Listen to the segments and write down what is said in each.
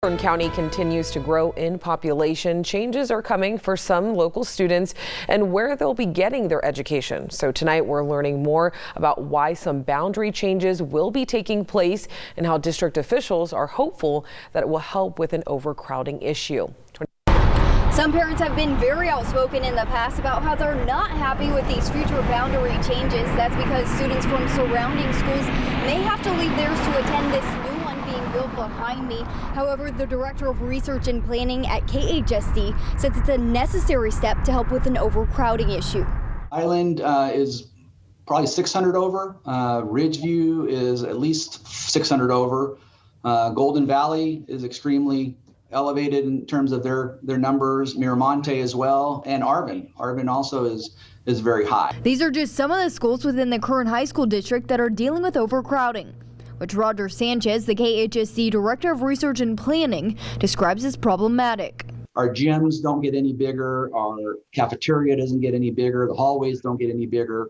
Warren County continues to grow in population. Changes are coming for some local students and where they'll be getting their education. So tonight we're learning more about why some boundary changes will be taking place and how district officials are hopeful that it will help with an overcrowding issue. Some parents have been very outspoken in the past about how they're not happy with these future boundary changes. That's because students from surrounding schools may have to leave theirs to attend this new one being built behind me. However, the director of research and planning at KHSD says it's a necessary step to help with an overcrowding issue. Island is probably 600 over. Ridgeview is at least 600 over. Golden Valley is extremely elevated in terms of their numbers. Miramonte as well, and Arvin also is very high. These are just some of the schools within the current high school district that are dealing with overcrowding, which Roger Sanchez, the KHSD director of research and planning, describes as problematic. Our gyms don't get any bigger, our cafeteria doesn't get any bigger, the hallways don't get any bigger,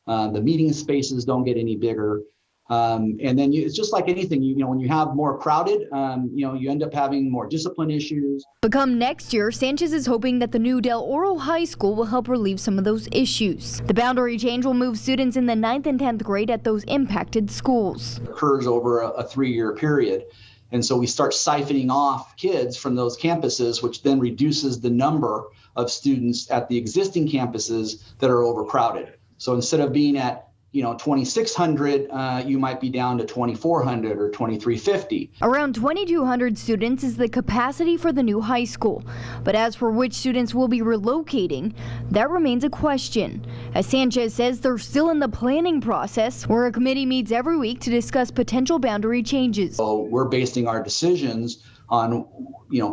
the meeting spaces don't get any bigger. And then it's just like anything, you know, when you have more crowded, you end up having more discipline issues. But come next year, Sanchez is hoping that the new Del Oro High School will help relieve some of those issues. The boundary change will move students in the 9th and 10th grade at those impacted schools. It occurs over a 3-year period. And so we start siphoning off kids from those campuses, which then reduces the number of students at the existing campuses that are overcrowded. So instead of being at 2,600, you might be down to 2,400 or 2,350. Around 2,200 students is the capacity for the new high school. But as for which students will be relocating, that remains a question. As Sanchez says, they're still in the planning process, where a committee meets every week to discuss potential boundary changes. So we're basing our decisions on,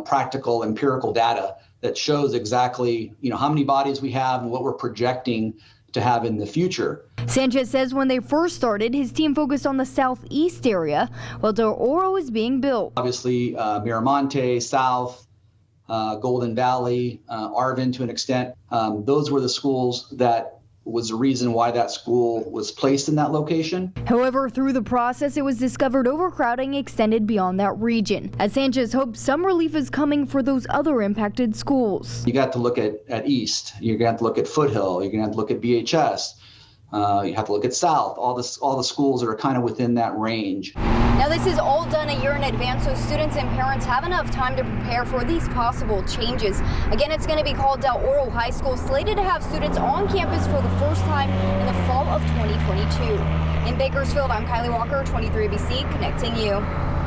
practical empirical data that shows exactly, how many bodies we have and what we're projecting to have in the future. Sanchez says when they first started, his team focused on the southeast area while Del Oro is being built. Obviously, Miramonte, South, Golden Valley, Arvin to an extent, those were the schools that was the reason why that school was placed in that location. However, through the process, it was discovered overcrowding extended beyond that region. As Sanchez hopes some relief is coming for those other impacted schools. You got to look at East, you're going to have to look at Foothill, you're going to have to look at BHS, you have to look at South, all the schools that are kind of within that range. Now this is all done a year in advance, so students and parents have enough time to prepare for these possible changes. Again, it's going to be called Del Oro High School, slated to have students on campus for the first time in the fall of 2022. In Bakersfield, I'm Kylie Walker, 23ABC, connecting you.